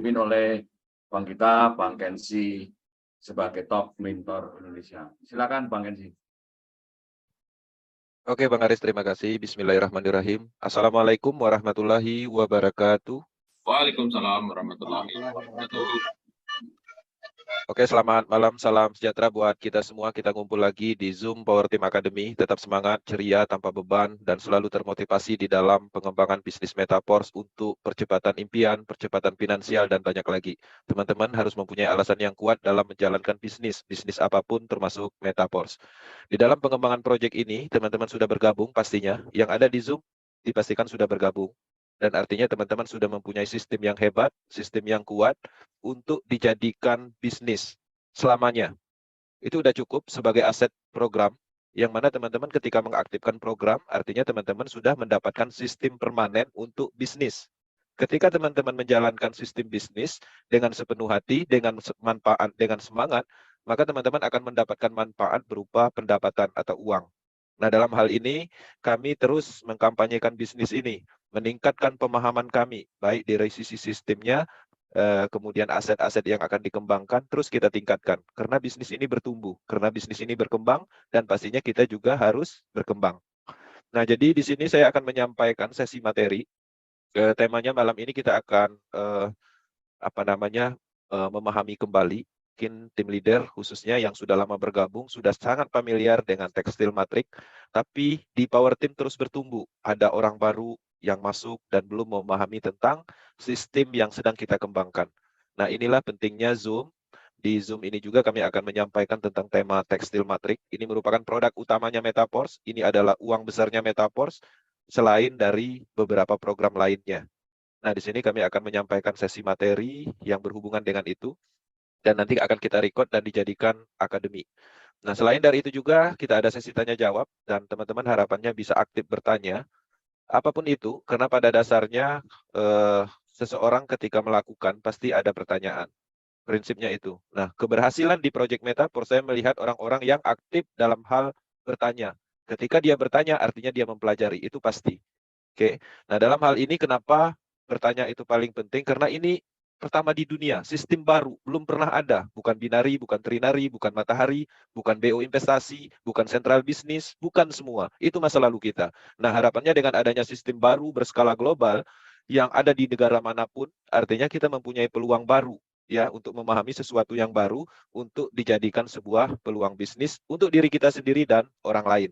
dipimpin oleh Bang kita, Bang Kensi, sebagai top mentor Indonesia. Silakan Bang Kensi. Oke Bang Aris, terima kasih. Bismillahirrahmanirrahim. Assalamualaikum warahmatullahi wabarakatuh. Waalaikumsalam warahmatullahi wabarakatuh. Oke, selamat malam, salam sejahtera buat kita semua. Kita ngumpul lagi di Zoom Power Team Academy. Tetap semangat, ceria, tanpa beban, dan selalu termotivasi di dalam pengembangan bisnis Metaforce untuk percepatan impian, percepatan finansial, dan banyak lagi. Teman-teman harus mempunyai alasan yang kuat dalam menjalankan bisnis apapun termasuk Metaforce. Di dalam pengembangan proyek ini, teman-teman sudah bergabung pastinya. Yang ada di Zoom dipastikan sudah bergabung. Dan artinya teman-teman sudah mempunyai sistem yang hebat, sistem yang kuat untuk dijadikan bisnis selamanya. Itu sudah cukup sebagai aset program, yang mana teman-teman ketika mengaktifkan program, artinya teman-teman sudah mendapatkan sistem permanen untuk bisnis. Ketika teman-teman menjalankan sistem bisnis dengan sepenuh hati, dengan manfaat, dengan semangat, maka teman-teman akan mendapatkan manfaat berupa pendapatan atau uang. Nah, dalam hal ini, kami terus mengkampanyekan bisnis ini, meningkatkan pemahaman kami, baik dari sisi sistemnya, kemudian aset-aset yang akan dikembangkan, terus kita tingkatkan. Karena bisnis ini bertumbuh, karena bisnis ini berkembang, dan pastinya kita juga harus berkembang. Nah, jadi di sini saya akan menyampaikan sesi materi. Temanya malam ini kita akan memahami kembali. Mungkin tim leader khususnya yang sudah lama bergabung sudah sangat familiar dengan tekstil matrik, tapi di Power Team terus bertumbuh. Ada orang baru yang masuk dan belum memahami tentang sistem yang sedang kita kembangkan. Nah, inilah pentingnya Zoom. Di Zoom ini juga kami akan menyampaikan tentang tema tekstil matrik. Ini merupakan produk utamanya Metaforce. Ini adalah uang besarnya Metaforce selain dari beberapa program lainnya. Nah, di sini kami akan menyampaikan sesi materi yang berhubungan dengan itu, dan nanti akan kita record dan dijadikan akademi. Nah, selain dari itu juga kita ada sesi tanya jawab, dan teman-teman harapannya bisa aktif bertanya, apapun itu, karena pada dasarnya seseorang ketika melakukan pasti ada pertanyaan. Prinsipnya itu. Nah, keberhasilan di Project Metaforce saya melihat orang-orang yang aktif dalam hal bertanya. Ketika dia bertanya, artinya dia mempelajari, itu pasti. Oke. Nah, dalam hal ini kenapa bertanya itu paling penting? Karena ini pertama di dunia, sistem baru, belum pernah ada. Bukan binari, bukan trinari, bukan matahari, bukan BO investasi, bukan sentral bisnis, bukan semua. Itu masa lalu kita. Nah, harapannya dengan adanya sistem baru berskala global yang ada di negara manapun, artinya kita mempunyai peluang baru ya untuk memahami sesuatu yang baru untuk dijadikan sebuah peluang bisnis untuk diri kita sendiri dan orang lain.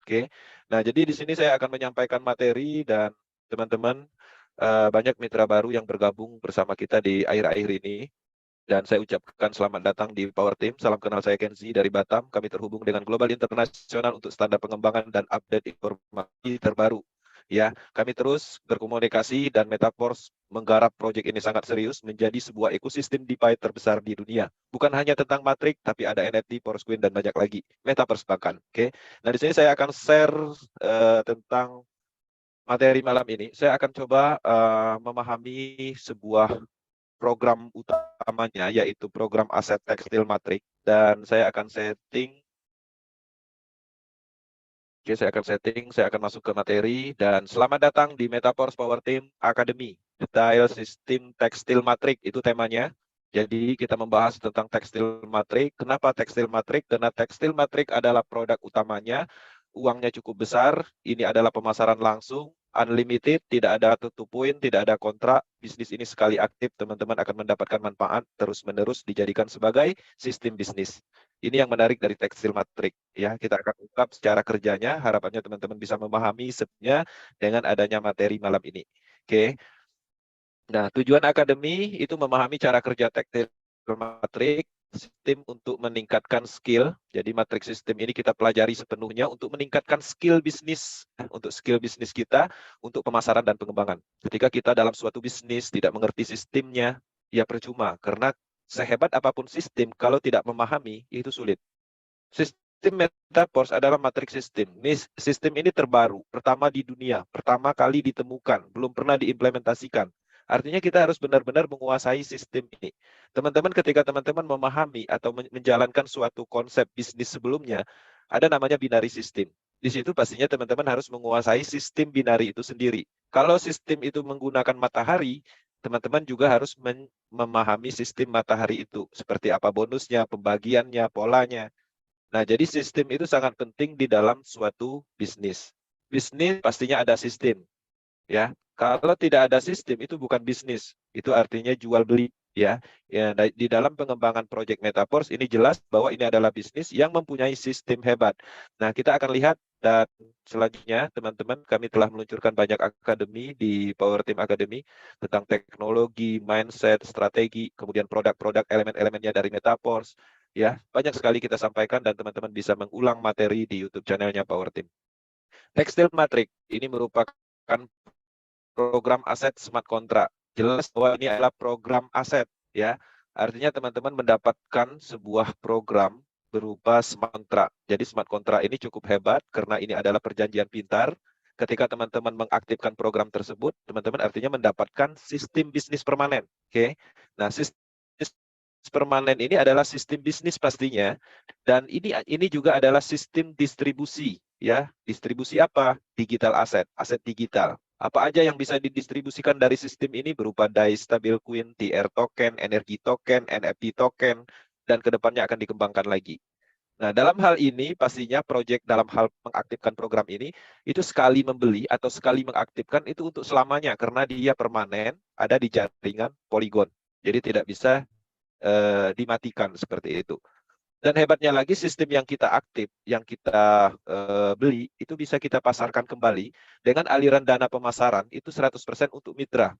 Oke. Nah, jadi di sini saya akan menyampaikan materi dan teman-teman banyak mitra baru yang bergabung bersama kita di akhir-akhir ini. Dan saya ucapkan selamat datang di Power Team. Salam kenal, saya Kenzi dari Batam. Kami terhubung dengan Global Internasional untuk standar pengembangan dan update informasi terbaru. Ya, kami terus berkomunikasi dan Metaforce menggarap proyek ini sangat serius menjadi sebuah ekosistem DeFi terbesar di dunia. Bukan hanya tentang Matrix, tapi ada NFT, Forcecoin, dan banyak lagi. Metaverse bahkan. Oke. Nah, di sini saya akan share tentang materi malam ini. Saya akan coba memahami sebuah program utamanya, yaitu program aset tekstil Matrix. Dan saya akan setting. Oke, saya akan masuk ke materi, dan selamat datang di Metaforce Power Team Academy. Detail sistem tekstil matrik, itu temanya. Jadi kita membahas tentang tekstil matrik. Kenapa tekstil matrik? Karena tekstil matrik adalah produk utamanya, uangnya cukup besar, ini adalah pemasaran langsung, unlimited, tidak ada tutup poin, tidak ada kontrak. Bisnis ini sekali aktif, teman-teman akan mendapatkan manfaat terus-menerus dijadikan sebagai sistem bisnis. Ini yang menarik dari tekstil matrik. Ya, kita akan ungkap secara kerjanya. Harapannya teman-teman bisa memahami sebenarnya dengan adanya materi malam ini. Oke. Nah, tujuan akademi itu memahami cara kerja tekstil matrik, sistem untuk meningkatkan skill. Jadi matrik sistem ini kita pelajari sepenuhnya untuk meningkatkan skill bisnis, untuk skill bisnis kita, untuk pemasaran dan pengembangan. Ketika kita dalam suatu bisnis tidak mengerti sistemnya, ya percuma, karena sehebat apapun sistem, kalau tidak memahami, itu sulit. Sistem Metaforce adalah matriks sistem. Sistem ini terbaru, pertama di dunia, pertama kali ditemukan, belum pernah diimplementasikan. Artinya kita harus benar-benar menguasai sistem ini. Teman-teman, ketika teman-teman memahami atau menjalankan suatu konsep bisnis sebelumnya, ada namanya binary system. Di situ pastinya teman-teman harus menguasai sistem binary itu sendiri. Kalau sistem itu menggunakan matahari, teman-teman juga harus memahami sistem matahari itu. Seperti apa bonusnya, pembagiannya, polanya. Nah, jadi sistem itu sangat penting di dalam suatu bisnis. Bisnis pastinya ada sistem. Ya, kalau tidak ada sistem itu bukan bisnis, itu artinya jual beli. Ya, di dalam pengembangan proyek Metaverse ini jelas bahwa ini adalah bisnis yang mempunyai sistem hebat. Nah, kita akan lihat dan selanjutnya teman-teman kami telah meluncurkan banyak akademi di Power Team Academy tentang teknologi, mindset, strategi, kemudian produk-produk elemen-elemennya dari Metaverse. Ya, banyak sekali kita sampaikan dan teman-teman bisa mengulang materi di YouTube channelnya Power Team. Tekstil Matrix ini merupakan program aset smart contract. Jelas bahwa ini adalah program aset, ya. Artinya teman-teman mendapatkan sebuah program berupa smart contract. Jadi smart contract ini cukup hebat karena ini adalah perjanjian pintar. Ketika teman-teman mengaktifkan program tersebut, teman-teman artinya mendapatkan sistem bisnis permanen. Oke. Nah, sistem permanen ini adalah sistem bisnis pastinya, dan ini juga adalah sistem distribusi, ya. Distribusi apa? Digital aset, aset digital. Apa aja yang bisa didistribusikan dari sistem ini berupa DAI, stablecoin, TR token, energi token, NFT token, dan kedepannya akan dikembangkan lagi. Nah, dalam hal ini pastinya proyek dalam hal mengaktifkan program ini itu sekali membeli atau sekali mengaktifkan itu untuk selamanya karena dia permanen ada di jaringan Polygon. Jadi tidak bisa dimatikan seperti itu. Dan hebatnya lagi sistem yang kita aktif, yang kita beli, itu bisa kita pasarkan kembali dengan aliran dana pemasaran itu 100% untuk mitra.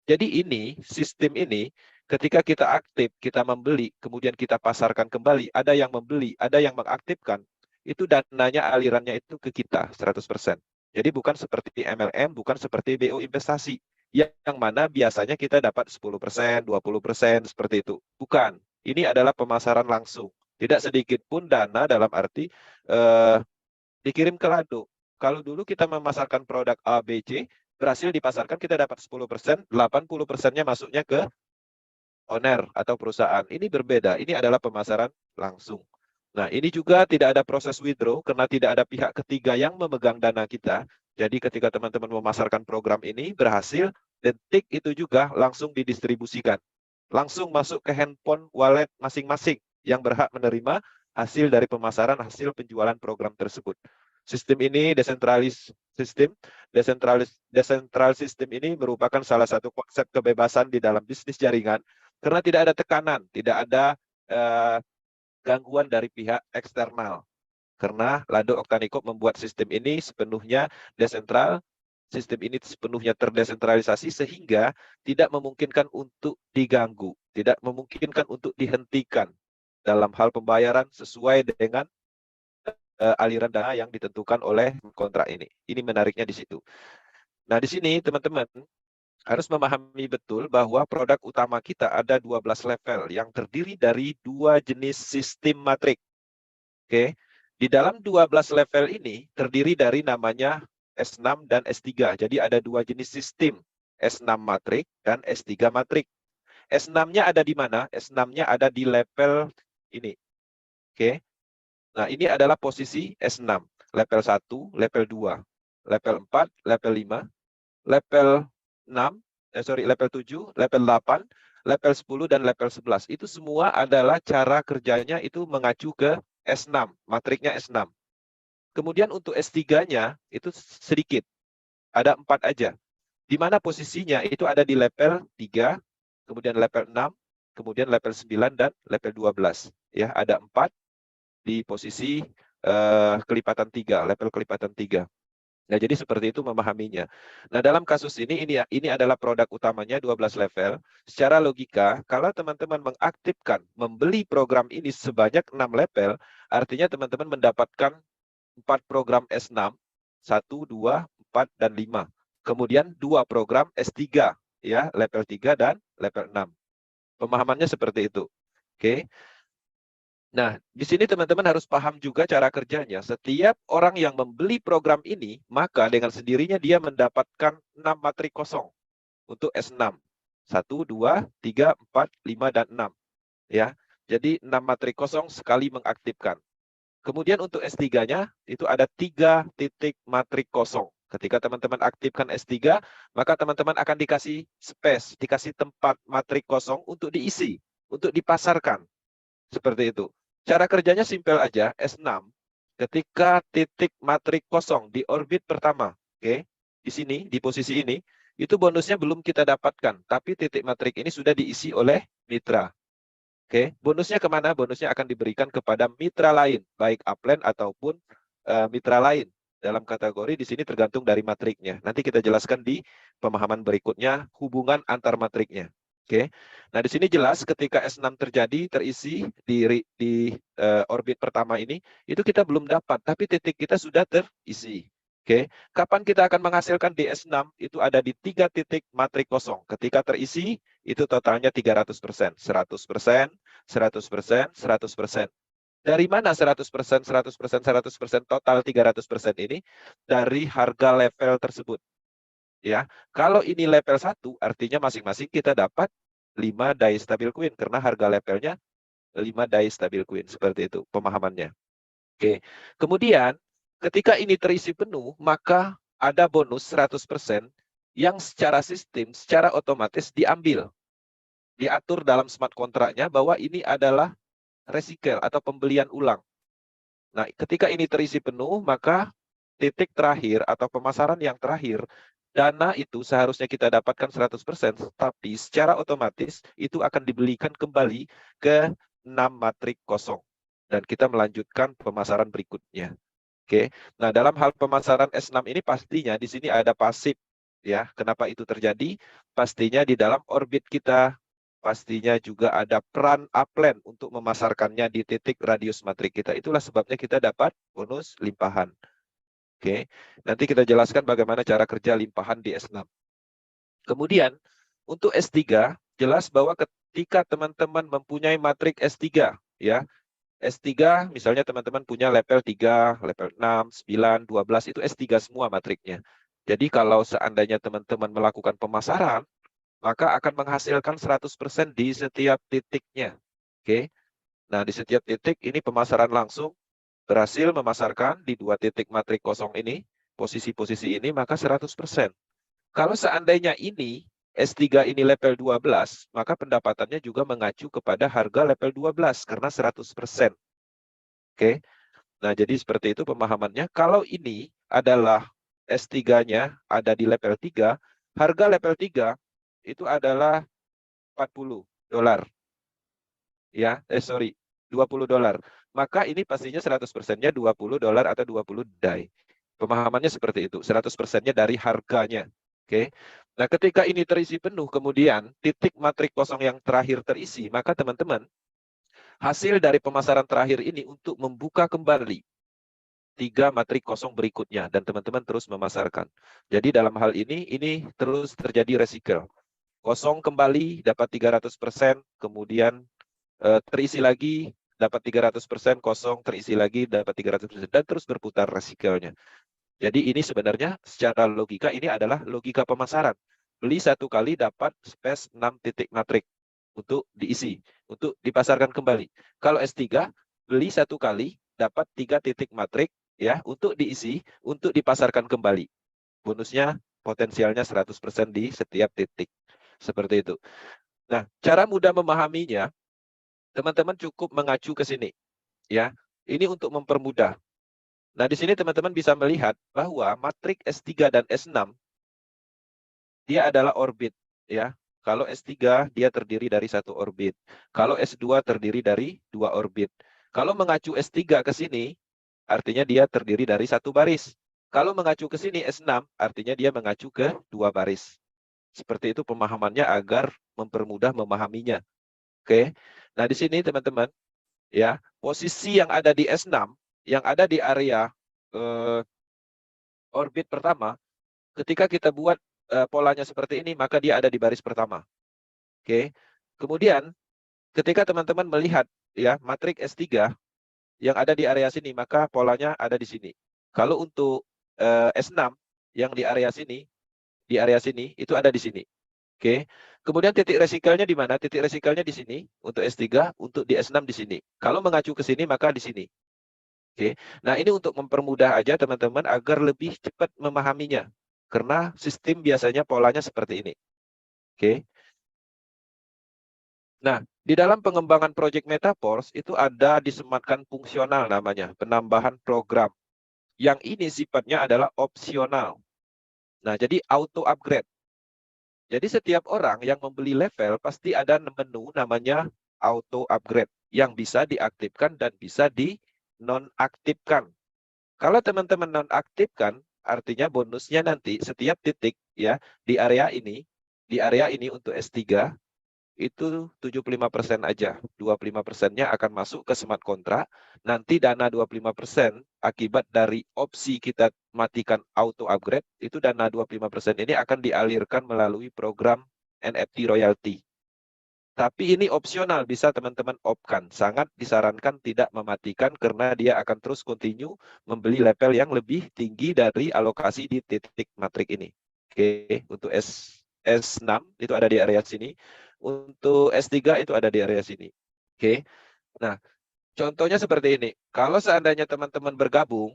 Jadi ini, sistem ini, ketika kita aktif, kita membeli, kemudian kita pasarkan kembali, ada yang membeli, ada yang mengaktifkan, itu dananya alirannya itu ke kita 100%. Jadi bukan seperti MLM, bukan seperti BO investasi, yang mana biasanya kita dapat 10%, 20%, seperti itu. Bukan, ini adalah pemasaran langsung. Tidak sedikit pun dana dalam arti dikirim ke lado. Kalau dulu kita memasarkan produk A, B, C, berhasil dipasarkan, kita dapat 10%, 80%-nya masuknya ke owner atau perusahaan. Ini berbeda, ini adalah pemasaran langsung. Nah, ini juga tidak ada proses withdraw karena tidak ada pihak ketiga yang memegang dana kita. Jadi ketika teman-teman memasarkan program ini berhasil, detik itu juga langsung didistribusikan. Langsung masuk ke handphone wallet masing-masing yang berhak menerima hasil dari pemasaran, hasil penjualan program tersebut. Sistem ini desentralis sistem, decentral sistem ini merupakan salah satu konsep kebebasan di dalam bisnis jaringan karena tidak ada tekanan, tidak ada gangguan dari pihak eksternal. Karena Lado Octanico membuat sistem ini sepenuhnya desentral, sistem ini sepenuhnya terdesentralisasi sehingga tidak memungkinkan untuk diganggu, tidak memungkinkan untuk dihentikan dalam hal pembayaran sesuai dengan aliran dana yang ditentukan oleh kontrak ini. Ini menariknya di situ. Nah, di sini teman-teman harus memahami betul bahwa produk utama kita ada 12 level yang terdiri dari 2 jenis sistem matrik. Oke. Di dalam 12 level ini terdiri dari namanya S6 dan S3. Jadi ada 2 jenis sistem, S6 matrik dan S3 matrik. S6-nya ada di mana? S6-nya ada di level ini. Oke. Nah, ini adalah posisi S6. Level 1, level 2, level 4, level 5, level 6, level 7, level 8, level 10, dan level 11. Itu semua adalah cara kerjanya itu mengacu ke S6, matriknya S6. Kemudian untuk S3-nya itu sedikit. Ada 4 aja. Di mana posisinya itu ada di level 3, kemudian level 6, kemudian level 9, dan level 12. Ya, ada 4 di posisi kelipatan 3, level kelipatan 3. Nah, jadi seperti itu memahaminya. Nah, dalam kasus ini adalah produk utamanya 12 level. Secara logika, kalau teman-teman mengaktifkan, membeli program ini sebanyak 6 level, artinya teman-teman mendapatkan 4 program S6, 1, 2, 4, dan 5. Kemudian 2 program S3, ya, level 3 dan level 6. Pemahamannya seperti itu. Oke. Nah, di sini teman-teman harus paham juga cara kerjanya. Setiap orang yang membeli program ini, maka dengan sendirinya dia mendapatkan 6 matrik kosong untuk S6. 1, 2, 3, 4, 5, dan 6. Ya. Jadi 6 matrik kosong sekali mengaktifkan. Kemudian untuk S3-nya itu ada 3 titik matrik kosong. Ketika teman-teman aktifkan S3, maka teman-teman akan dikasih space, dikasih tempat matrik kosong untuk diisi, untuk dipasarkan. Seperti itu. Cara kerjanya simpel aja, S6. Ketika titik matrik kosong di orbit pertama, oke, di sini, di posisi ini, itu bonusnya belum kita dapatkan, tapi titik matrik ini sudah diisi oleh mitra. Oke, bonusnya kemana? Bonusnya akan diberikan kepada mitra lain, baik upline ataupun mitra lain. Dalam kategori di sini tergantung dari matriknya. Nanti kita jelaskan di pemahaman berikutnya hubungan antar matriknya. Oke. Nah, di sini jelas ketika S6 terjadi terisi di orbit pertama ini, itu kita belum dapat, tapi titik kita sudah terisi. Oke. Kapan kita akan menghasilkan di S6? Itu ada di 3 titik matrik kosong. Ketika terisi, itu totalnya 300%, 100%, 100%, 100%. Dari mana 100%, 100%, 100% total 300% ini? Dari harga level tersebut. Ya, kalau ini level 1, artinya masing-masing kita dapat 5 die stabil coin karena harga levelnya 5 die stabil coin. Seperti itu pemahamannya. Oke. Kemudian ketika ini terisi penuh, maka ada bonus 100% yang secara sistem, secara otomatis diambil. Diatur dalam smart kontraknya bahwa ini adalah recycle atau pembelian ulang. Nah, ketika ini terisi penuh, maka titik terakhir atau pemasaran yang terakhir, dana itu seharusnya kita dapatkan 100%, tapi secara otomatis itu akan dibelikan kembali ke 6 matrik kosong. Dan kita melanjutkan pemasaran berikutnya. Oke. Nah, dalam hal pemasaran S6 ini pastinya di sini ada pasif. Ya, kenapa itu terjadi? Pastinya di dalam orbit kita, pastinya juga ada peran upline untuk memasarkannya di titik radius matrik kita. Itulah sebabnya kita dapat bonus limpahan. Oke, nanti kita jelaskan bagaimana cara kerja limpahan di S6. Kemudian, untuk S3, jelas bahwa ketika teman-teman mempunyai matrik S3, ya, S3 misalnya teman-teman punya level 3, level 6, 9, 12, itu S3 semua matriknya. Jadi kalau seandainya teman-teman melakukan pemasaran, maka akan menghasilkan 100% di setiap titiknya. Oke. Nah, di setiap titik ini pemasaran langsung berhasil memasarkan di 2 titik matrik kosong ini, posisi-posisi ini, maka 100%. Kalau seandainya ini S3 ini level 12, maka pendapatannya juga mengacu kepada harga level 12 karena 100%. Oke. Nah, jadi seperti itu pemahamannya. Kalau ini adalah S3-nya ada di level 3, harga level 3 itu adalah $40. Ya, sorry, $20. Maka ini pastinya 100%-nya $20 atau 20 DAI. Pemahamannya seperti itu, 100%-nya dari harganya. Oke. Nah, ketika ini terisi penuh, kemudian titik matrik kosong yang terakhir terisi, maka teman-teman, hasil dari pemasaran terakhir ini untuk membuka kembali 3 matrik kosong berikutnya, dan teman-teman terus memasarkan. Jadi dalam hal ini terus terjadi recycle. Kosong kembali, dapat 300%, kemudian terisi lagi, dapat 300%, kosong, terisi lagi, dapat 300%, dan terus berputar recycle-nya. Jadi ini sebenarnya secara logika ini adalah logika pemasaran. Beli 1 kali dapat space 6 titik matrik untuk diisi, untuk dipasarkan kembali. Kalau S3, beli 1 kali dapat 3 titik matrik ya untuk diisi, untuk dipasarkan kembali. Bonusnya potensialnya 100% di setiap titik. Seperti itu. Nah, cara mudah memahaminya, teman-teman cukup mengacu ke sini. Ya, ini untuk mempermudah. Nah, di sini teman-teman bisa melihat bahwa matrik S3 dan S6 dia adalah orbit, ya. Kalau S3 dia terdiri dari 1 orbit. Kalau S2 terdiri dari 2 orbit. Kalau mengacu S3 ke sini, artinya dia terdiri dari 1 baris. Kalau mengacu ke sini S6, artinya dia mengacu ke 2 baris. Seperti itu pemahamannya agar mempermudah memahaminya. Oke. Nah, di sini teman-teman, ya, posisi yang ada di S6, yang ada di area orbit pertama, ketika kita buat polanya seperti ini, maka dia ada di baris pertama. Oke. Kemudian, ketika teman-teman melihat ya matrik S3 yang ada di area sini, maka polanya ada di sini. Kalau untuk S6 yang di area sini itu ada di sini. Oke. Kemudian titik resikalnya di mana? Titik resikalnya di sini untuk S3, untuk di S6 di sini. Kalau mengacu ke sini maka di sini. Oke. Nah, ini untuk mempermudah aja teman-teman agar lebih cepat memahaminya. Karena sistem biasanya polanya seperti ini. Oke. Nah, di dalam pengembangan Project Metaforce itu ada disematkan fungsional namanya, penambahan program. Yang ini sifatnya adalah opsional. Nah, jadi auto upgrade. Jadi setiap orang yang membeli level pasti ada menu namanya auto upgrade yang bisa diaktifkan dan bisa di nonaktifkan. Kalau teman-teman nonaktifkan, artinya bonusnya nanti setiap titik ya di area ini untuk S3 itu 75% aja. 25%-nya akan masuk ke smart contract. Nanti dana 25% akibat dari opsi kita matikan auto upgrade, itu dana 25% ini akan dialirkan melalui program NFT royalty. Tapi ini opsional, bisa teman-teman off-kan. Sangat disarankan tidak mematikan karena dia akan terus continue membeli level yang lebih tinggi dari alokasi di titik matrik ini. Oke, untuk S6 itu ada di area sini. Untuk S3 itu ada di area sini. Oke. Nah, contohnya seperti ini. Kalau seandainya teman-teman bergabung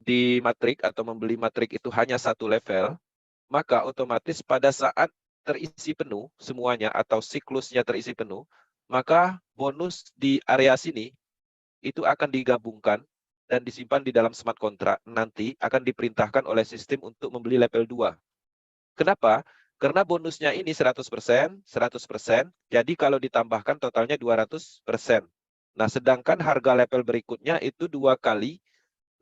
di matrik atau membeli matrik itu hanya satu level, maka otomatis pada saat terisi penuh semuanya atau siklusnya terisi penuh, maka bonus di area sini itu akan digabungkan dan disimpan di dalam smart contract. Nanti akan diperintahkan oleh sistem untuk membeli level 2. Kenapa? Karena bonusnya ini 100%, 100%, jadi kalau ditambahkan totalnya 200%. Nah, sedangkan harga level berikutnya itu dua kali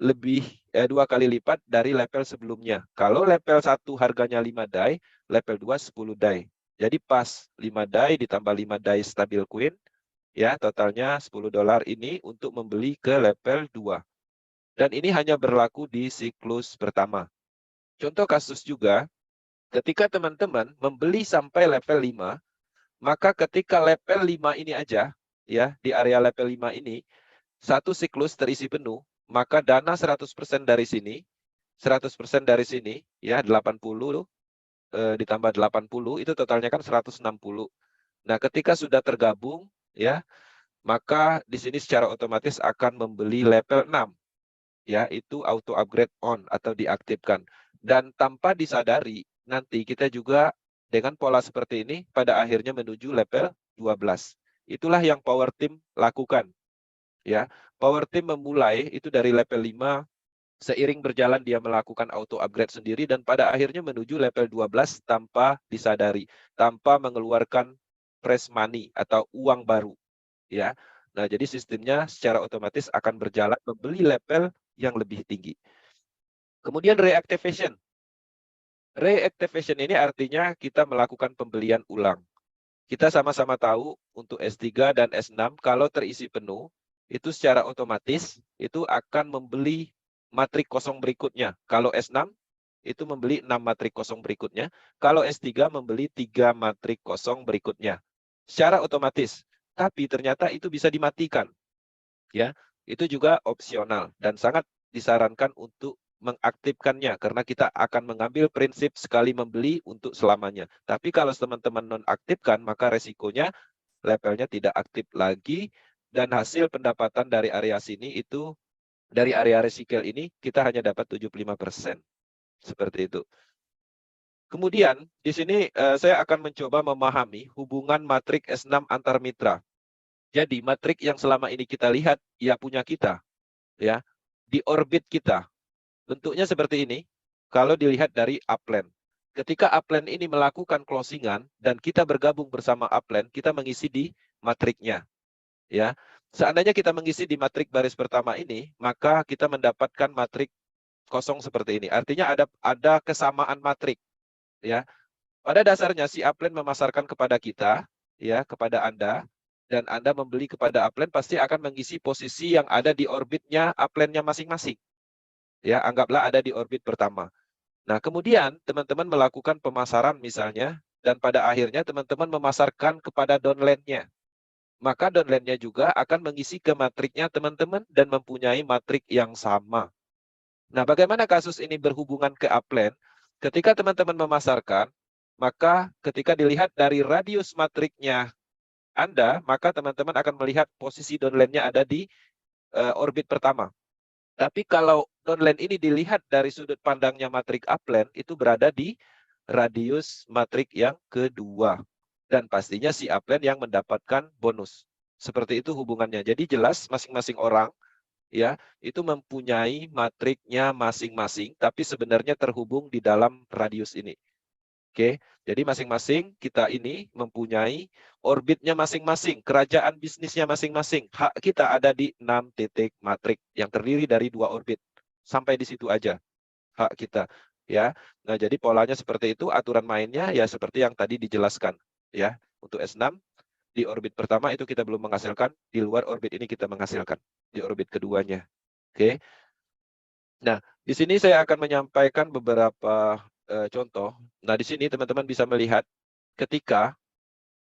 lipat dari level sebelumnya. Kalau level 1 harganya 5 DAI, level 2 10 DAI. Jadi pas 5 DAI ditambah 5 DAI stabil coin, ya totalnya $10 ini untuk membeli ke level 2. Dan ini hanya berlaku di siklus pertama. Contoh kasus juga, ketika teman-teman membeli sampai level 5, maka ketika level 5 ini aja, ya di area level 5 ini, satu siklus terisi penuh, maka dana 100% dari sini, 100% dari sini, ya 80 ditambah 80, itu totalnya kan 160. Nah, ketika sudah tergabung, ya maka di sini secara otomatis akan membeli level 6. Ya, itu auto upgrade on atau diaktifkan. Dan tanpa disadari, nanti kita juga dengan pola seperti ini pada akhirnya menuju level 12. Itulah yang Power Team lakukan. Ya, Power Team memulai itu dari level 5, seiring berjalan dia melakukan auto upgrade sendiri dan pada akhirnya menuju level 12 tanpa disadari, tanpa mengeluarkan fresh money atau uang baru. Ya, nah jadi sistemnya secara otomatis akan berjalan membeli level yang lebih tinggi. Kemudian reactivation. Reactivation ini artinya kita melakukan pembelian ulang. Kita sama-sama tahu untuk S3 dan S6 kalau terisi penuh, itu secara otomatis itu akan membeli matrik kosong berikutnya. Kalau S6 itu membeli 6 matrik kosong berikutnya. Kalau S3 membeli 3 matrik kosong berikutnya. Secara otomatis. Tapi ternyata itu bisa dimatikan. Ya, itu juga opsional dan sangat disarankan untuk mengaktifkannya karena kita akan mengambil prinsip sekali membeli untuk selamanya. Tapi kalau teman-teman nonaktifkan, maka resikonya levelnya tidak aktif lagi dan hasil pendapatan dari area sini itu dari area recycle ini kita hanya dapat 75%. Seperti itu. Kemudian di sini saya akan mencoba memahami hubungan matrik S6 antar mitra. Jadi matrik yang selama ini kita lihat ya punya kita, ya di orbit kita. Bentuknya seperti ini. Kalau dilihat dari upland, ketika upland ini melakukan closingan dan kita bergabung bersama upland, kita mengisi di matriknya. Ya, seandainya kita mengisi di matrik baris pertama ini, maka kita mendapatkan matrik kosong seperti ini. Artinya ada kesamaan matrik. Ya, pada dasarnya si upland memasarkan kepada kita, ya kepada Anda. Dan Anda membeli kepada upland pasti akan mengisi posisi yang ada di orbitnya uplandnya masing-masing. Ya, anggaplah ada di orbit pertama. Nah, kemudian teman-teman melakukan pemasaran misalnya, dan pada akhirnya teman-teman memasarkan kepada downline-nya. Maka downline-nya juga akan mengisi ke matriknya teman-teman dan mempunyai matrik yang sama. Nah, bagaimana kasus ini berhubungan ke upland? Ketika teman-teman memasarkan, maka ketika dilihat dari radius matriknya Anda, maka teman-teman akan melihat posisi downline-nya ada di orbit pertama. Tapi kalau downline ini dilihat dari sudut pandangnya matrik upline, itu berada di radius matrik yang kedua. Dan pastinya si upline yang mendapatkan bonus. Seperti itu hubungannya. Jadi jelas masing-masing orang ya itu mempunyai matriknya masing-masing, tapi sebenarnya terhubung di dalam radius ini. Oke, jadi masing-masing kita ini mempunyai orbitnya masing-masing, kerajaan bisnisnya masing-masing. Hak kita ada di 6 titik matrik yang terdiri dari 2 orbit. Sampai di situ aja hak kita. Ya, nah jadi polanya seperti itu, aturan mainnya ya seperti yang tadi dijelaskan. Ya, untuk S6 di orbit pertama itu kita belum menghasilkan, di luar orbit ini kita menghasilkan di orbit keduanya. Oke. Nah, di sini saya akan menyampaikan beberapa contoh. Nah, di sini teman-teman bisa melihat ketika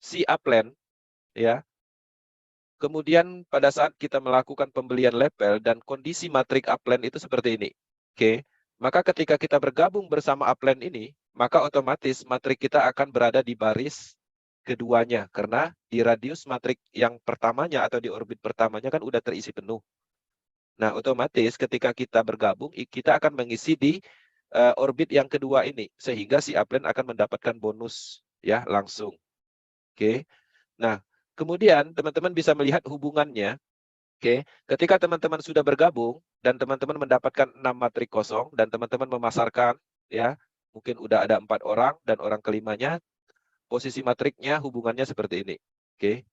si upline ya, kemudian pada saat kita melakukan pembelian lepel dan kondisi matrik upline itu seperti ini. Oke. Maka ketika kita bergabung bersama upline ini, maka otomatis matrik kita akan berada di baris keduanya karena di radius matrik yang pertamanya atau di orbit pertamanya kan udah terisi penuh. Nah, otomatis ketika kita bergabung, kita akan mengisi di orbit yang kedua ini, sehingga si upline akan mendapatkan bonus ya langsung. Oke. Nah, kemudian teman-teman bisa melihat hubungannya. Oke, ketika teman-teman sudah bergabung dan teman-teman mendapatkan 6 matrik kosong dan teman-teman memasarkan, ya, mungkin udah ada 4 orang dan orang kelimanya, posisi matriknya hubungannya seperti ini. Oke.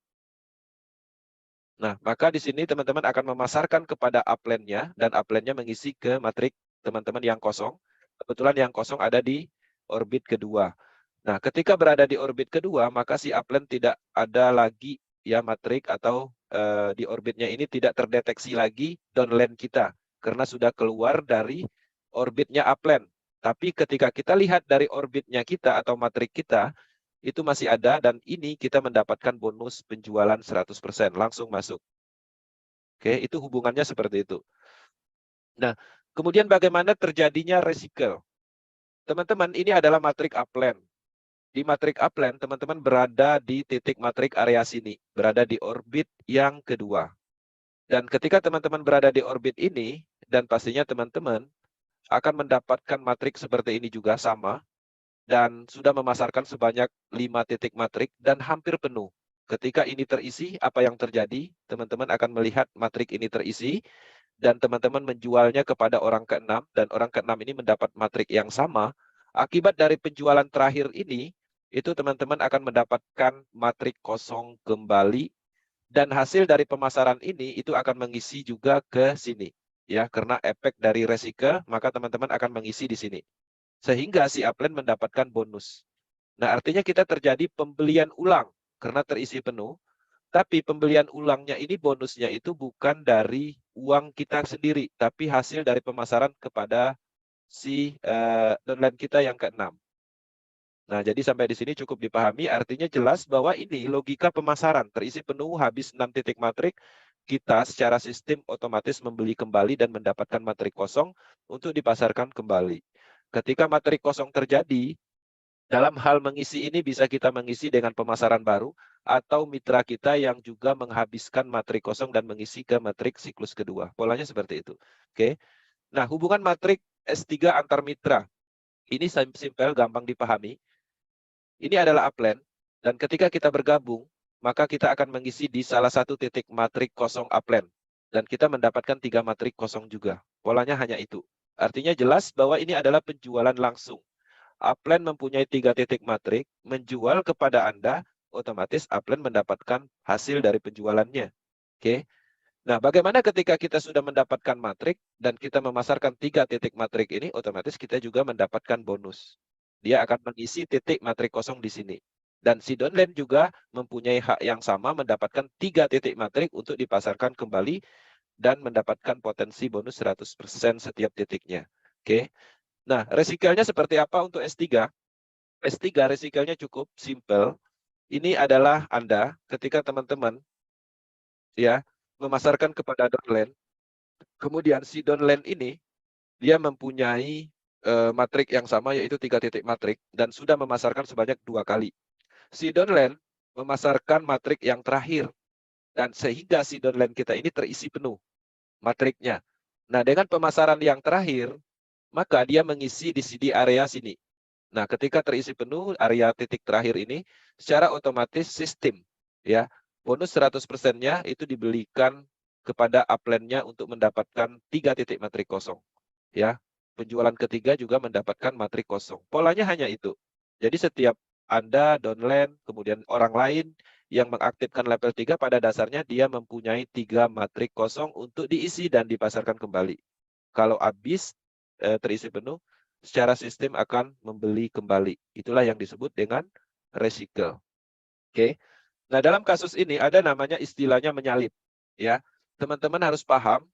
Nah, maka di sini teman-teman akan memasarkan kepada upline-nya dan upline-nya mengisi ke matrik teman-teman yang kosong. Kebetulan yang kosong ada di orbit kedua. Nah, ketika berada di orbit kedua, maka si upline tidak ada lagi ya matrik atau di orbitnya ini tidak terdeteksi lagi downline kita karena sudah keluar dari orbitnya upline. Tapi ketika kita lihat dari orbitnya kita atau matrik kita, itu masih ada dan ini kita mendapatkan bonus penjualan 100%, langsung masuk. Oke, itu hubungannya seperti itu. Nah, kemudian bagaimana terjadinya resikel? Teman-teman, ini adalah matrik upline. Di matrik upline, teman-teman berada di titik matrik area sini, berada di orbit yang kedua. Dan ketika teman-teman berada di orbit ini, dan pastinya teman-teman akan mendapatkan matrik seperti ini juga sama, dan sudah memasarkan sebanyak 5 titik matrik dan hampir penuh. Ketika ini terisi, apa yang terjadi? Teman-teman akan melihat matrik ini terisi dan teman-teman menjualnya kepada orang ke-6 dan orang ke-6 ini mendapat matrik yang sama. Akibat dari penjualan terakhir ini, itu teman-teman akan mendapatkan matrik kosong kembali dan hasil dari pemasaran ini itu akan mengisi juga ke sini. Ya, karena efek dari resiko, maka teman-teman akan mengisi di sini. Sehingga si upline mendapatkan bonus. Nah, artinya kita terjadi pembelian ulang karena terisi penuh. Tapi pembelian ulangnya ini bonusnya itu bukan dari uang kita sendiri, tapi hasil dari pemasaran kepada si downline kita yang ke-6. Nah, jadi sampai di sini cukup dipahami, artinya jelas bahwa ini logika pemasaran, terisi penuh, habis 6 titik matrik, kita secara sistem otomatis membeli kembali dan mendapatkan matrik kosong untuk dipasarkan kembali. Ketika matrik kosong terjadi, dalam hal mengisi ini bisa kita mengisi dengan pemasaran baru atau mitra kita yang juga menghabiskan matrik kosong dan mengisi ke matrik siklus kedua. Polanya seperti itu. Oke. Nah, hubungan matrik S3 antar mitra. Ini simpel, gampang dipahami. Ini adalah upline dan ketika kita bergabung, maka kita akan mengisi di salah satu titik matrik kosong upline dan kita mendapatkan 3 matrik kosong juga. Polanya hanya itu. Artinya jelas bahwa ini adalah penjualan langsung. Upline mempunyai 3 titik matrik, menjual kepada Anda, otomatis upline mendapatkan hasil dari penjualannya. Oke. Nah, bagaimana ketika kita sudah mendapatkan matrik dan kita memasarkan 3 titik matrik ini, otomatis kita juga mendapatkan bonus. Dia akan mengisi titik matrik kosong di sini. Dan si downline juga mempunyai hak yang sama mendapatkan 3 titik matrik untuk dipasarkan kembali dan mendapatkan potensi bonus 100% setiap titiknya. Oke. Nah, resikelnya seperti apa untuk S3? S3 resikelnya cukup simple. Ini adalah Anda ketika teman-teman ya memasarkan kepada downline. Kemudian si downline ini dia mempunyai matrik yang sama yaitu 3 titik matrik dan sudah memasarkan sebanyak 2 kali. Si downline memasarkan matrik yang terakhir dan sehingga si downline kita ini terisi penuh matriknya. Nah, dengan pemasaran yang terakhir, maka dia mengisi di area sini. Nah, ketika terisi penuh area titik terakhir ini, secara otomatis sistem, ya, bonus 100%-nya itu dibelikan kepada upline-nya untuk mendapatkan 3 titik matrik kosong. Ya, penjualan ketiga juga mendapatkan matrik kosong. Polanya hanya itu. Jadi setiap Anda downline, kemudian orang lain yang mengaktifkan level 3 pada dasarnya dia mempunyai 3 matrik kosong untuk diisi dan dipasarkan kembali. Kalau habis terisi penuh, secara sistem akan membeli kembali. Itulah yang disebut dengan recycle. Oke. Nah, dalam kasus ini ada namanya istilahnya menyalip. Ya, teman-teman harus paham.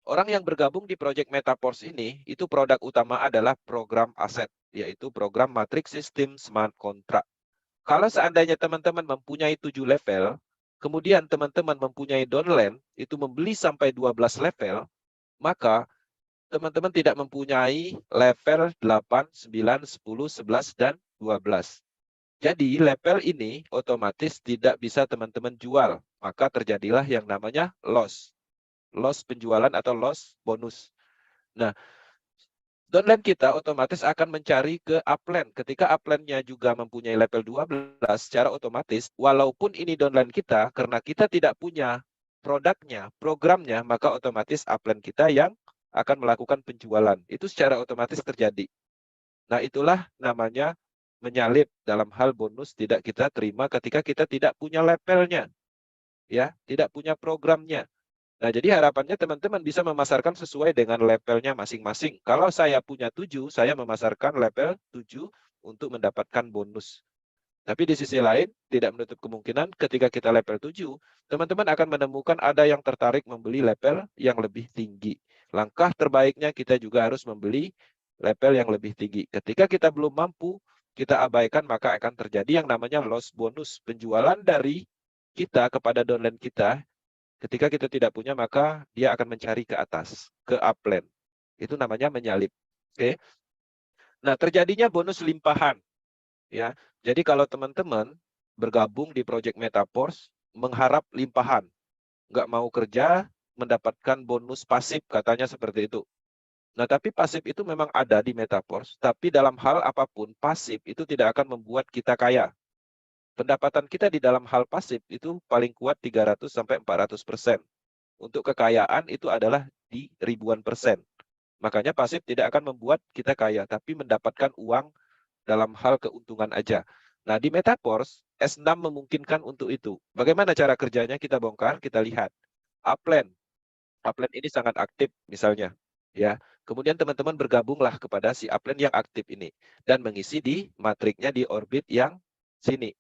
Orang yang bergabung di Project Metaforce ini, itu produk utama adalah program aset, yaitu program Matrix System Smart Contract. Kalau seandainya teman-teman mempunyai 7 level, kemudian teman-teman mempunyai downline, itu membeli sampai 12 level, maka teman-teman tidak mempunyai level 8, 9, 10, 11, dan 12. Jadi level ini otomatis tidak bisa teman-teman jual, maka terjadilah yang namanya loss. Loss penjualan atau loss bonus. Nah, downline kita otomatis akan mencari ke upline. Ketika upline-nya juga mempunyai level 12, secara otomatis, walaupun ini downline kita, karena kita tidak punya produknya, programnya, maka otomatis upline kita yang akan melakukan penjualan. Itu secara otomatis terjadi. Nah, itulah namanya menyalip dalam hal bonus tidak kita terima ketika kita tidak punya levelnya. Ya, tidak punya programnya. Nah, jadi harapannya teman-teman bisa memasarkan sesuai dengan levelnya masing-masing. Kalau saya punya 7, saya memasarkan level 7 untuk mendapatkan bonus. Tapi di sisi lain, tidak menutup kemungkinan ketika kita level 7, teman-teman akan menemukan ada yang tertarik membeli level yang lebih tinggi. Langkah terbaiknya kita juga harus membeli level yang lebih tinggi. Ketika kita belum mampu, kita abaikan, maka akan terjadi yang namanya loss bonus. Penjualan dari kita kepada downline kita, ketika kita tidak punya, maka dia akan mencari ke atas, ke upline. Itu namanya menyalip. Oke. Nah, terjadinya bonus limpahan. Ya, jadi kalau teman-teman bergabung di Project Metaforce, mengharap limpahan, nggak mau kerja, mendapatkan bonus pasif, katanya seperti itu. Nah, tapi pasif itu memang ada di Metaforce, tapi dalam hal apapun, pasif itu tidak akan membuat kita kaya. Pendapatan kita di dalam hal pasif itu paling kuat 300-400%. Untuk kekayaan itu adalah di ribuan persen. Makanya pasif tidak akan membuat kita kaya, tapi mendapatkan uang dalam hal keuntungan aja. Nah, di Metaforce, S6 memungkinkan untuk itu. Bagaimana cara kerjanya? Kita bongkar, kita lihat. Upline. Upline ini sangat aktif misalnya. Ya, kemudian teman-teman bergabunglah kepada si upline yang aktif ini. Dan mengisi di matriknya di orbit yang sini.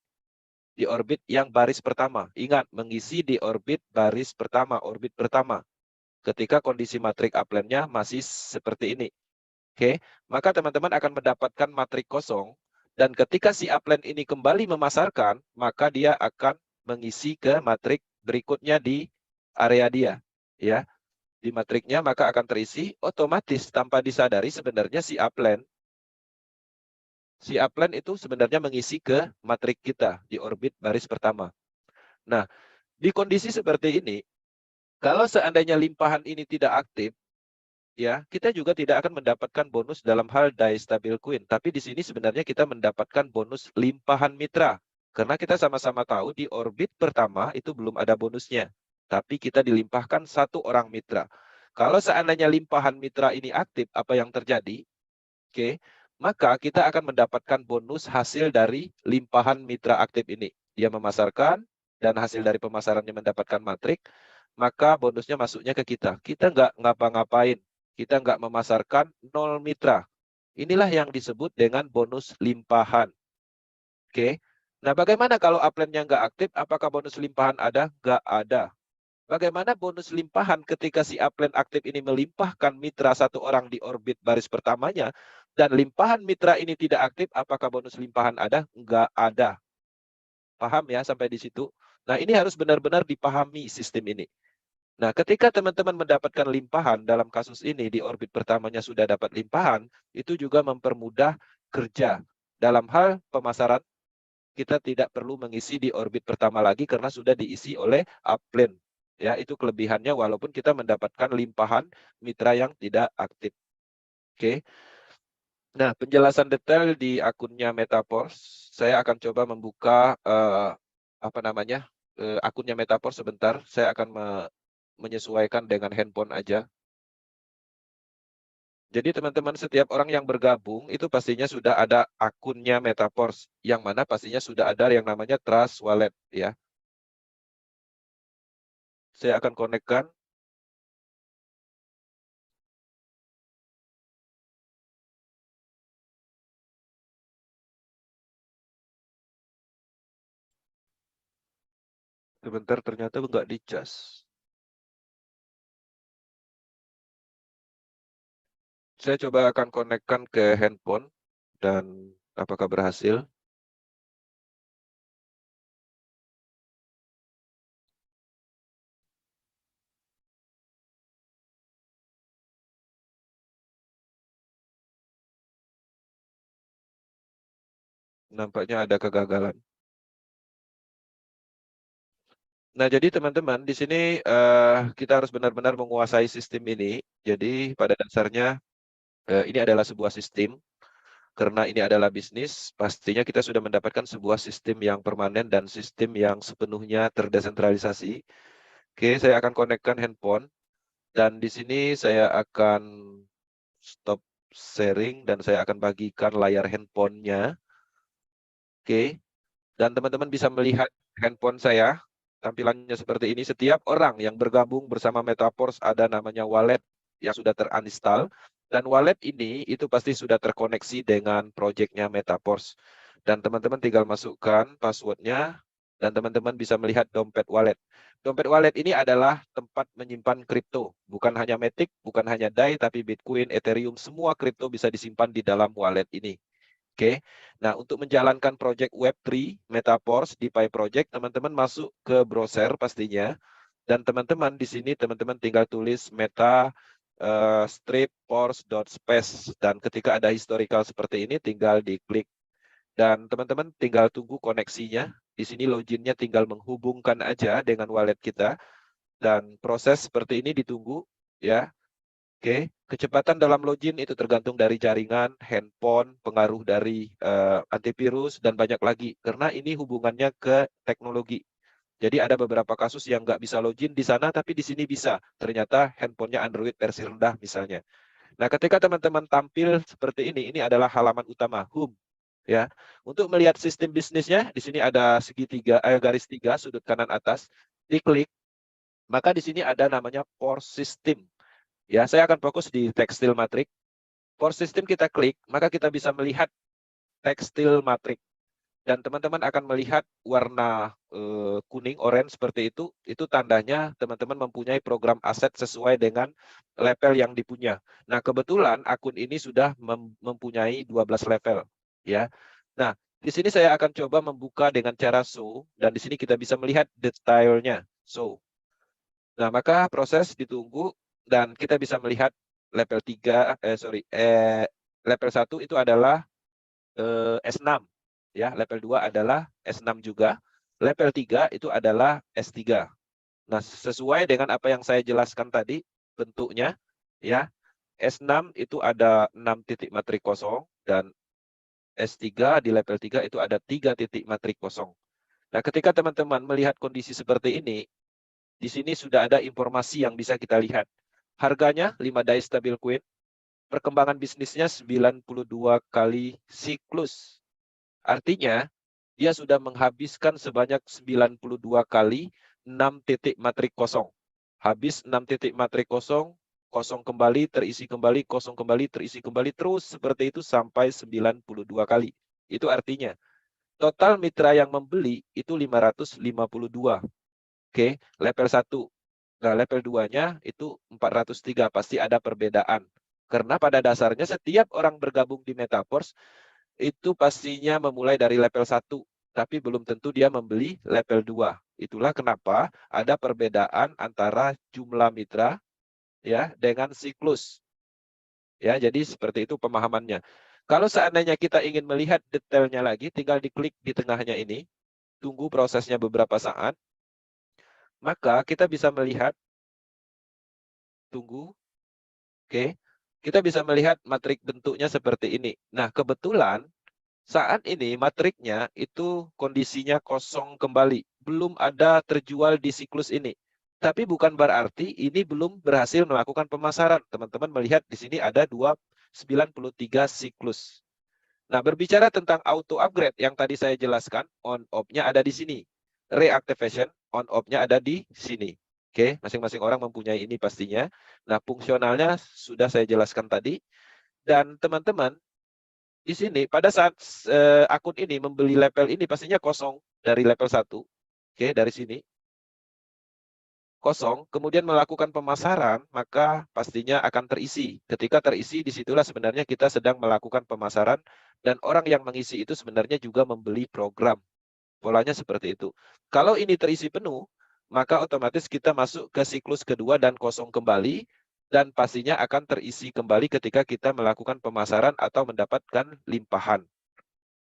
Di orbit yang baris pertama. Ingat, mengisi di orbit baris pertama, orbit pertama. Ketika kondisi matrik upline-nya masih seperti ini. Oke, maka teman-teman akan mendapatkan matrik kosong. Dan ketika si upline ini kembali memasarkan, maka dia akan mengisi ke matrik berikutnya di area dia. Ya, di matriknya maka akan terisi otomatis tanpa disadari sebenarnya si upline itu sebenarnya mengisi ke matrik kita di orbit baris pertama. Nah, di kondisi seperti ini, kalau seandainya limpahan ini tidak aktif, ya, kita juga tidak akan mendapatkan bonus dalam hal die stabil queen. Tapi di sini sebenarnya kita mendapatkan bonus limpahan mitra. Karena kita sama-sama tahu di orbit pertama itu belum ada bonusnya. Tapi kita dilimpahkan satu orang mitra. Kalau seandainya limpahan mitra ini aktif, apa yang terjadi? Oke, maka kita akan mendapatkan bonus hasil dari limpahan mitra aktif ini. Dia memasarkan dan hasil dari pemasarannya mendapatkan matrik, maka bonusnya masuknya ke kita. Kita nggak ngapa-ngapain, kita nggak memasarkan, nol mitra. Inilah yang disebut dengan bonus limpahan. Oke, nah bagaimana kalau upline-nya nggak aktif, apakah bonus limpahan ada? Nggak ada. Bagaimana bonus limpahan ketika si upline aktif ini melimpahkan mitra satu orang di orbit baris pertamanya, dan limpahan mitra ini tidak aktif, apakah bonus limpahan ada? Enggak ada. Paham ya sampai di situ? Nah, ini harus benar-benar dipahami sistem ini. Nah, ketika teman-teman mendapatkan limpahan, dalam kasus ini di orbit pertamanya sudah dapat limpahan, itu juga mempermudah kerja. Dalam hal pemasaran, kita tidak perlu mengisi di orbit pertama lagi karena sudah diisi oleh upline. Ya, itu kelebihannya walaupun kita mendapatkan limpahan mitra yang tidak aktif. Oke. Nah, penjelasan detail di akunnya Metaforce, saya akan coba membuka akunnya Metaforce sebentar. Saya akan menyesuaikan dengan handphone aja. Jadi teman-teman, setiap orang yang bergabung itu pastinya sudah ada akunnya Metaforce, yang mana pastinya sudah ada yang namanya Trust Wallet ya. Saya akan konekkan. Sebentar, ternyata nggak dicas. Saya coba akan konekkan ke handphone dan apakah berhasil? Nampaknya ada kegagalan. Nah, jadi teman-teman, di sini kita harus benar-benar menguasai sistem ini. Jadi pada dasarnya ini adalah sebuah sistem. Karena ini adalah bisnis, pastinya kita sudah mendapatkan sebuah sistem yang permanen dan sistem yang sepenuhnya terdesentralisasi. Oke, saya akan konekkan handphone. Dan di sini saya akan stop sharing dan saya akan bagikan layar handphonenya. Oke, dan teman-teman bisa melihat handphone saya. Tampilannya seperti ini. Setiap orang yang bergabung bersama Metaforce ada namanya wallet yang sudah terinstall. Dan wallet ini itu pasti sudah terkoneksi dengan projectnya Metaforce. Dan teman-teman tinggal masukkan passwordnya. Dan teman-teman bisa melihat dompet wallet. Dompet wallet ini adalah tempat menyimpan kripto. Bukan hanya Matic, bukan hanya DAI, tapi Bitcoin, Ethereum, semua kripto bisa disimpan di dalam wallet ini. Oke, nah untuk menjalankan project Web3 Metaforce di Pi Project, teman-teman masuk ke browser pastinya, dan teman-teman di sini teman-teman tinggal tulis meta strip-force.space, dan ketika ada historical seperti ini tinggal diklik, dan teman-teman tinggal tunggu koneksinya. Di sini loginnya tinggal menghubungkan aja dengan wallet kita, dan proses seperti ini ditunggu ya. Oke, kecepatan dalam login itu tergantung dari jaringan, handphone, pengaruh dari antivirus, dan banyak lagi. Karena ini hubungannya ke teknologi. Jadi ada beberapa kasus yang nggak bisa login di sana, tapi di sini bisa. Ternyata handphonenya Android versi rendah misalnya. Nah, ketika teman-teman tampil seperti ini adalah halaman utama, home. Ya, untuk melihat sistem bisnisnya, di sini ada segitiga, garis 3, sudut kanan atas. Diklik, maka di sini ada namanya Core System. Ya, saya akan fokus di tekstil matrik. For system kita klik, maka kita bisa melihat tekstil matrik. Dan teman-teman akan melihat warna kuning, orange seperti itu tandanya teman-teman mempunyai program aset sesuai dengan level yang dipunya. Nah, kebetulan akun ini sudah mempunyai 12 level. Ya. Nah, di sini saya akan coba membuka dengan cara show, dan di sini kita bisa melihat detailnya. Show. Nah, maka proses ditunggu, dan kita bisa melihat level 3, level 1 itu adalah S6. Ya, level 2 adalah S6 juga. Level 3 itu adalah S3. Nah, sesuai dengan apa yang saya jelaskan tadi, bentuknya, ya, S6 itu ada 6 titik matrik kosong, dan S3 di level 3 itu ada 3 titik matrik kosong. Nah, ketika teman-teman melihat kondisi seperti ini, di sini sudah ada informasi yang bisa kita lihat. Harganya 5 DAI stabil coin. Perkembangan bisnisnya 92 kali siklus. Artinya, dia sudah menghabiskan sebanyak 92 kali 6 titik matrik kosong. Habis 6 titik matrik kosong, kosong kembali, terisi kembali, kosong kembali, terisi kembali, terus seperti itu sampai 92 kali. Itu artinya, total mitra yang membeli itu 552. Oke, level 1. Nah, level 2-nya itu 403, pasti ada perbedaan. Karena pada dasarnya setiap orang bergabung di Metaforce itu pastinya memulai dari level 1, tapi belum tentu dia membeli level 2. Itulah kenapa ada perbedaan antara jumlah mitra ya dengan siklus. Ya, jadi seperti itu pemahamannya. Kalau seandainya kita ingin melihat detailnya lagi, tinggal diklik di tengahnya ini. Tunggu prosesnya beberapa saat. maka kita bisa melihat, tunggu, oke, kita bisa melihat matrik bentuknya seperti ini. Nah, kebetulan saat ini matriknya itu kondisinya kosong kembali, belum ada terjual di siklus ini. Tapi bukan berarti ini belum berhasil melakukan pemasaran. Teman-teman melihat di sini ada 93 siklus. Nah, berbicara tentang auto upgrade yang tadi saya jelaskan, on off-nya ada di sini. Reactivation, on off-nya ada di sini. Oke, masing-masing orang mempunyai ini pastinya. Nah, fungsionalnya sudah saya jelaskan tadi. Dan teman-teman, di sini pada saat akun ini membeli level ini pastinya kosong dari level 1. Oke, dari sini. Kosong, kemudian melakukan pemasaran, maka pastinya akan terisi. Ketika terisi, disitulah sebenarnya kita sedang melakukan pemasaran, dan orang yang mengisi itu sebenarnya juga membeli program. Polanya seperti itu. Kalau ini terisi penuh, maka otomatis kita masuk ke siklus kedua dan kosong kembali, dan pastinya akan terisi kembali ketika kita melakukan pemasaran atau mendapatkan limpahan.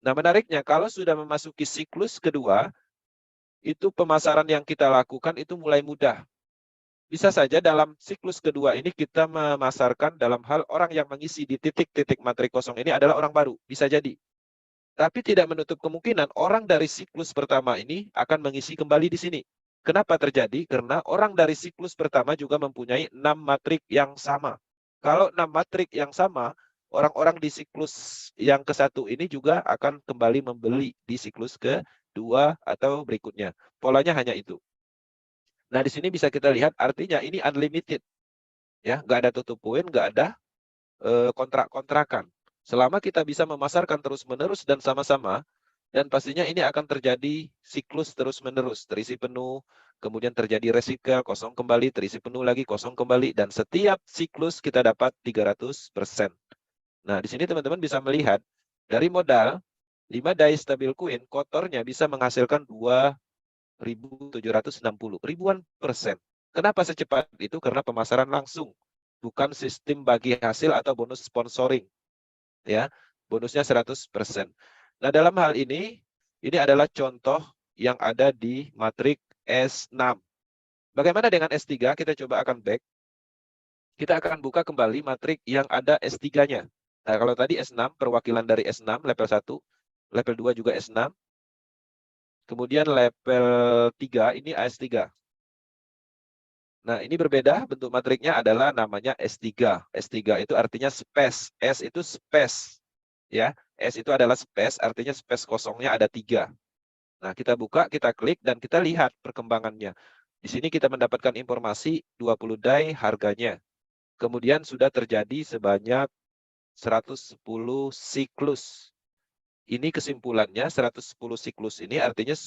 Nah, menariknya, kalau sudah memasuki siklus kedua, itu pemasaran yang kita lakukan itu mulai mudah. Bisa saja dalam siklus kedua ini kita memasarkan dalam hal orang yang mengisi di titik-titik matrik kosong ini adalah orang baru. Bisa jadi. Tapi tidak menutup kemungkinan orang dari siklus pertama ini akan mengisi kembali di sini. Kenapa terjadi? Karena orang dari siklus pertama juga mempunyai 6 matrik yang sama. Kalau 6 matrik yang sama, orang-orang di siklus yang ke-1 ini juga akan kembali membeli di siklus kedua atau berikutnya. Polanya hanya itu. Nah, di sini bisa kita lihat artinya ini unlimited. Ya, nggak ada tutup poin, nggak ada kontrak-kontrakan. Selama kita bisa memasarkan terus-menerus dan sama-sama, dan pastinya ini akan terjadi siklus terus-menerus, terisi penuh, kemudian terjadi recycle, kosong kembali, terisi penuh lagi, kosong kembali, dan setiap siklus kita dapat 300%. Nah, di sini teman-teman bisa melihat, dari modal 5 die stabil coin, kotornya bisa menghasilkan 2.760, ribuan persen. Kenapa secepat itu? Karena pemasaran langsung, bukan sistem bagi hasil atau bonus sponsoring. Ya, bonusnya 100%. Nah, dalam hal ini adalah contoh yang ada di matrik S6. Bagaimana dengan S3? Kita coba akan back. Kita akan buka kembali matrik yang ada S3-nya. Nah, kalau tadi S6, perwakilan dari S6, level 1, level 2 juga S6. Kemudian level 3, ini AS3. Nah, ini berbeda, bentuk matriknya adalah namanya S3. S3 itu artinya space. S itu space. Ya, S itu adalah space, artinya space kosongnya ada 3. Nah, kita buka, kita klik, dan kita lihat perkembangannya. Di sini kita mendapatkan informasi 20 die harganya. Kemudian sudah terjadi sebanyak 110 siklus. Ini kesimpulannya, 110 siklus ini artinya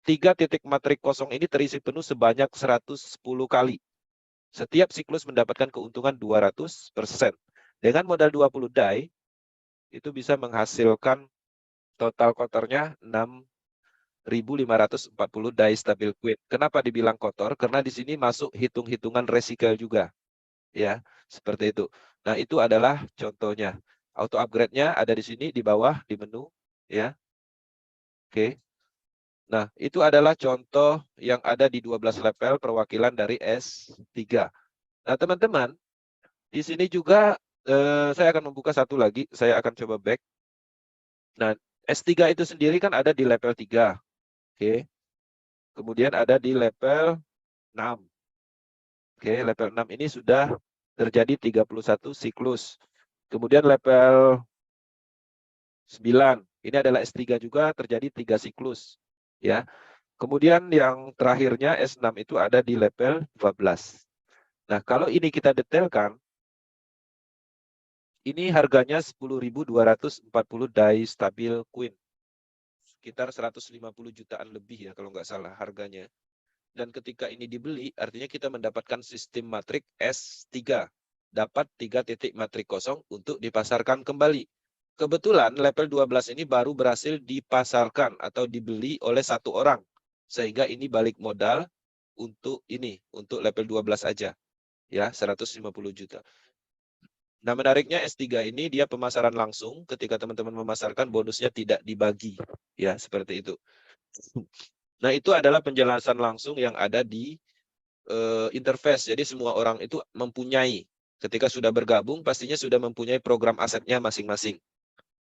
3 titik matrik kosong ini terisi penuh sebanyak 110 kali. Setiap siklus mendapatkan keuntungan 200%. Dengan modal 20 die, itu bisa menghasilkan total kotornya 6.540 die stabil coin. Kenapa dibilang kotor? Karena di sini masuk hitung-hitungan recycle juga. Ya, seperti itu. Nah, itu adalah contohnya. Auto upgrade-nya ada di sini di bawah di menu, ya. Oke. Nah, itu adalah contoh yang ada di 12 level perwakilan dari S3. Nah, teman-teman, di sini juga saya akan membuka satu lagi. Saya akan coba back. Nah, S3 itu sendiri kan ada di level 3. Oke. Kemudian ada di level 6. Oke, level 6 ini sudah terjadi 31 siklus. Kemudian level 9, ini adalah S3 juga terjadi 3 siklus. Ya. Kemudian yang terakhirnya S6 itu ada di level 12. Nah, kalau ini kita detailkan, ini harganya 10.240 die stabil coin. Sekitar 150 jutaan lebih ya kalau nggak salah harganya. Dan ketika ini dibeli, artinya kita mendapatkan sistem matrik S3. Dapat 3 titik matrik kosong untuk dipasarkan kembali. Kebetulan level 12 ini baru berhasil dipasarkan atau dibeli oleh 1 orang. Sehingga ini balik modal untuk ini, untuk level 12 aja. Ya, 150 juta. Nah, menariknya S3 ini dia pemasaran langsung. Ketika teman-teman memasarkan, bonusnya tidak dibagi. Ya, seperti itu. Nah, itu adalah penjelasan langsung yang ada di interface. Jadi semua orang itu mempunyai, ketika sudah bergabung, pastinya sudah mempunyai program asetnya masing-masing.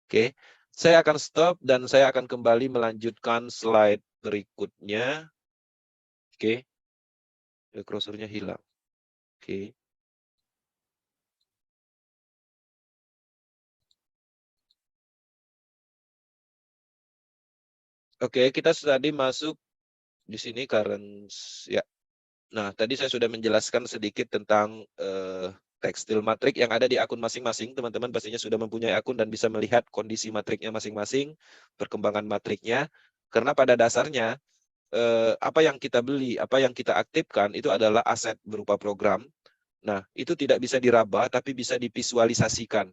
Oke, saya akan stop dan saya akan kembali melanjutkan slide berikutnya. Oke, cursornya hilang. Oke. Oke, kita tadi masuk di sini ya. Nah, tadi saya sudah menjelaskan sedikit tentang tekstil matrik yang ada di akun masing-masing. Teman-teman pastinya sudah mempunyai akun dan bisa melihat kondisi matriknya masing-masing, perkembangan matriknya. Karena pada dasarnya apa yang kita beli, apa yang kita aktifkan itu adalah aset berupa program. Nah, itu tidak bisa diraba tapi bisa divisualisasikan.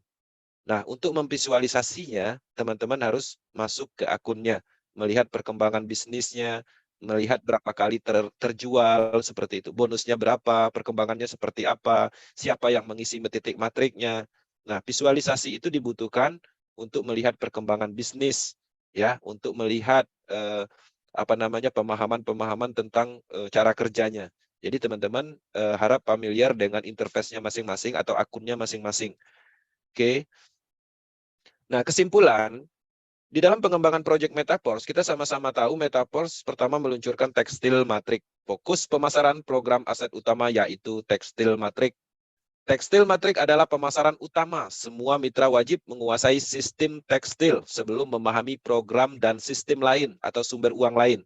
Nah, untuk memvisualisasinya, teman-teman harus masuk ke akunnya, melihat perkembangan bisnisnya, melihat berapa kali terjual, seperti itu. Bonusnya berapa, perkembangannya seperti apa, siapa yang mengisi titik matriknya. Nah, visualisasi itu dibutuhkan untuk melihat perkembangan bisnis, ya, untuk melihat pemahaman-pemahaman tentang cara kerjanya. Jadi teman-teman harap familiar dengan interface-nya masing-masing atau akunnya masing-masing. Oke. Nah, kesimpulan, di dalam pengembangan proyek Metaforce, kita sama-sama tahu Metaforce pertama meluncurkan tekstil matrik. Fokus pemasaran program aset utama yaitu tekstil matrik. Tekstil matrik adalah pemasaran utama. Semua mitra wajib menguasai sistem tekstil sebelum memahami program dan sistem lain atau sumber uang lain.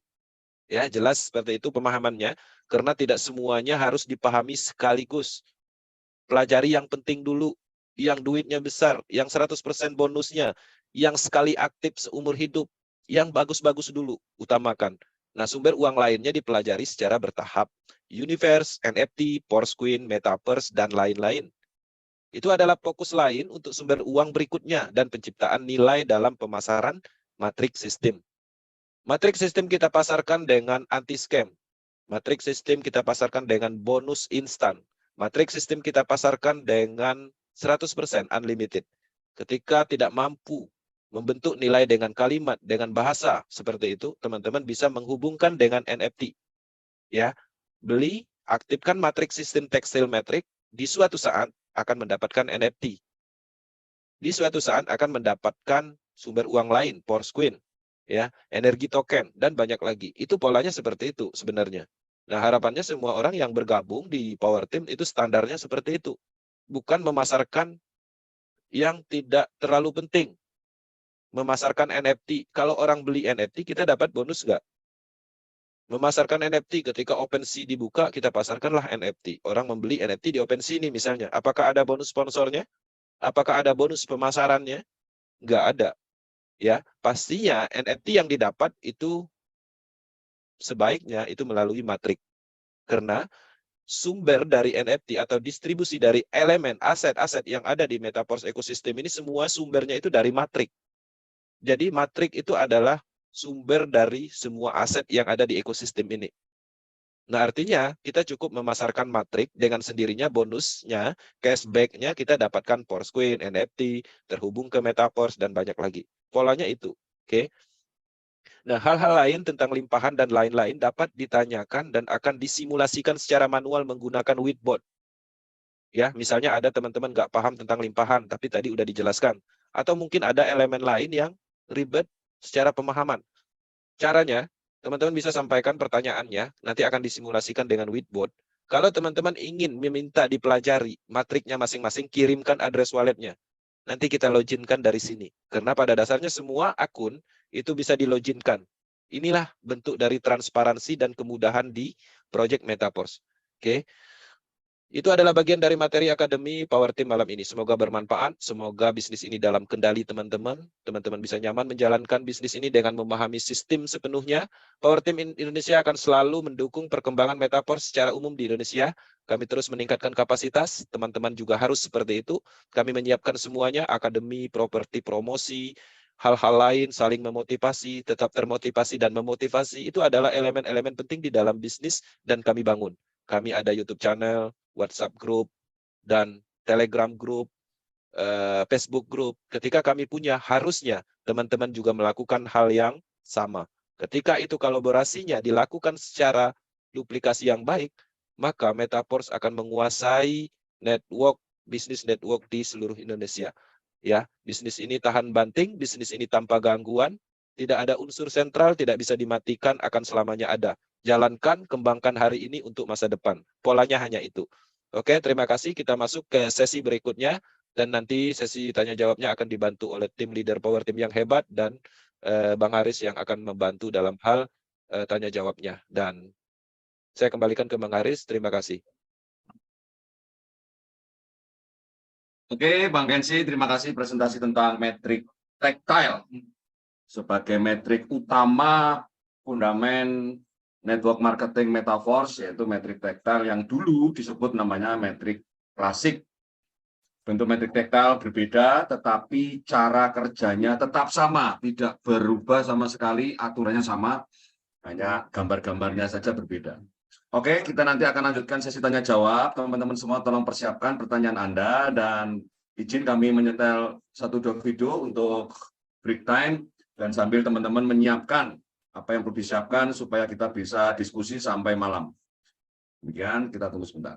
Ya, jelas seperti itu pemahamannya, karena tidak semuanya harus dipahami sekaligus. Pelajari yang penting dulu, yang duitnya besar, yang 100% bonusnya, yang sekali aktif seumur hidup, yang bagus-bagus dulu, utamakan. Nah, sumber uang lainnya dipelajari secara bertahap. Universe, NFT, Porsquin, Metaverse, dan lain-lain. Itu adalah fokus lain untuk sumber uang berikutnya dan penciptaan nilai dalam pemasaran matriks sistem. Matriks sistem kita pasarkan dengan anti-scam. Matriks sistem kita pasarkan dengan bonus instan. Matriks sistem kita pasarkan dengan 100% unlimited. Ketika tidak mampu membentuk nilai dengan kalimat, dengan bahasa seperti itu, teman-teman bisa menghubungkan dengan NFT. Ya, beli, aktifkan matriks sistem tekstil metrik, di suatu saat akan mendapatkan NFT. Di suatu saat akan mendapatkan sumber uang lain, Porsquin, ya, energi token, dan banyak lagi. Itu polanya seperti itu sebenarnya. Nah, harapannya semua orang yang bergabung di Power Team itu standarnya seperti itu. Bukan memasarkan yang tidak terlalu penting. Memasarkan NFT. Kalau orang beli NFT, kita dapat bonus nggak? Memasarkan NFT ketika OpenSea dibuka, kita pasarkanlah NFT. Orang membeli NFT di OpenSea ini misalnya. Apakah ada bonus sponsornya? Apakah ada bonus pemasarannya? Nggak ada. Ya, pastinya NFT yang didapat itu sebaiknya itu melalui matrik. Karena sumber dari NFT atau distribusi dari elemen aset-aset yang ada di Metaverse ekosistem ini semua sumbernya itu dari matrik. Jadi matrik itu adalah sumber dari semua aset yang ada di ekosistem ini. Nah, artinya kita cukup memasarkan matrik dengan sendirinya bonusnya, cashback-nya kita dapatkan Porsquin, NFT, terhubung ke Metaverse, dan banyak lagi. Polanya itu. Oke. Nah, hal-hal lain tentang limpahan dan lain-lain dapat ditanyakan dan akan disimulasikan secara manual menggunakan Whiteboard. Ya, misalnya ada teman-teman nggak paham tentang limpahan, tapi tadi udah dijelaskan. Atau mungkin ada elemen lain yang ribet secara pemahaman. Caranya, teman-teman bisa sampaikan pertanyaannya, nanti akan disimulasikan dengan Whiteboard. Kalau teman-teman ingin meminta dipelajari matriknya masing-masing, kirimkan address walletnya. Nanti kita loginkan dari sini. Karena pada dasarnya semua akun itu bisa diloginkan. Inilah bentuk dari transparansi dan kemudahan di Project Metaverse. Oke. Itu adalah bagian dari materi Akademi Power Team malam ini. Semoga bermanfaat, semoga bisnis ini dalam kendali teman-teman. Teman-teman bisa nyaman menjalankan bisnis ini dengan memahami sistem sepenuhnya. Power Team Indonesia akan selalu mendukung perkembangan Metaverse secara umum di Indonesia. Kami terus meningkatkan kapasitas, teman-teman juga harus seperti itu. Kami menyiapkan semuanya, akademi, properti, promosi, hal-hal lain, saling memotivasi, tetap termotivasi dan memotivasi. Itu adalah elemen-elemen penting di dalam bisnis dan kami bangun. Kami ada YouTube channel, WhatsApp group, dan Telegram group, Facebook group. Ketika kami punya, harusnya teman-teman juga melakukan hal yang sama. Ketika itu kolaborasinya dilakukan secara duplikasi yang baik, maka Metaforce akan menguasai bisnis network di seluruh Indonesia. Ya, bisnis ini tahan banting, bisnis ini tanpa gangguan, tidak ada unsur sentral, tidak bisa dimatikan, akan selamanya ada. Jalankan, kembangkan hari ini untuk masa depan. Polanya hanya itu. Oke, terima kasih. Kita masuk ke sesi berikutnya, dan nanti sesi tanya jawabnya akan dibantu oleh tim leader Power Team yang hebat dan Bang Haris yang akan membantu dalam hal tanya jawabnya. Dan saya kembalikan ke Bang Haris. Terima kasih. Oke, Bang Kensi, terima kasih presentasi tentang metrik tactile sebagai metrik utama fundament network marketing Metaforce, yaitu metrik tactile yang dulu disebut namanya metrik klasik. Bentuk metrik tactile berbeda, tetapi cara kerjanya tetap sama, tidak berubah sama sekali, aturannya sama, hanya gambar-gambarnya saja berbeda. Oke, kita nanti akan lanjutkan sesi tanya jawab. Teman-teman semua tolong persiapkan pertanyaan Anda, dan izin kami menyetel 1-2 video untuk break time, dan sambil teman-teman menyiapkan apa yang perlu disiapkan supaya kita bisa diskusi sampai malam. Demikian, kita tunggu sebentar.